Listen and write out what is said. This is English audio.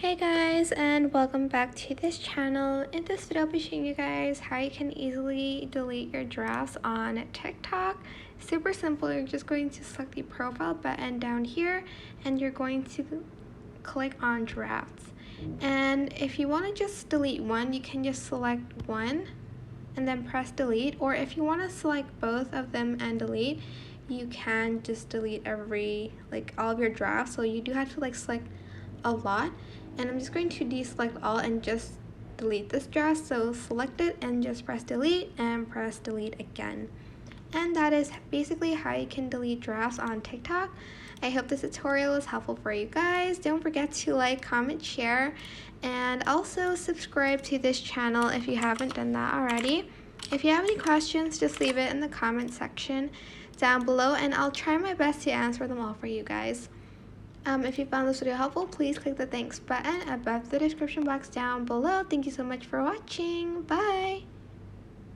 Hey guys, and welcome back to this channel. In this video I'll be showing you guys how you can easily delete your drafts on TikTok. Super simple. You're just going to select the profile button down here and you're going to click on drafts. And if you want to just delete one, you can just select one and then press delete, or if you want to select both of them and delete, you can just delete all of your drafts. So you do have to select a lot, and I'm just going to deselect all and just delete this draft. So select it and just press delete and press delete again. And that is basically how you can delete drafts on TikTok. I hope this tutorial is helpful for you guys. Don't forget to like, comment, share, and also subscribe to this channel if you haven't done that already. If you have any questions, just leave it in the comment section down below and I'll try my best to answer them all for you guys. If you found this video helpful, please click the thanks button above the description box down below. Thank you so much for watching. Bye!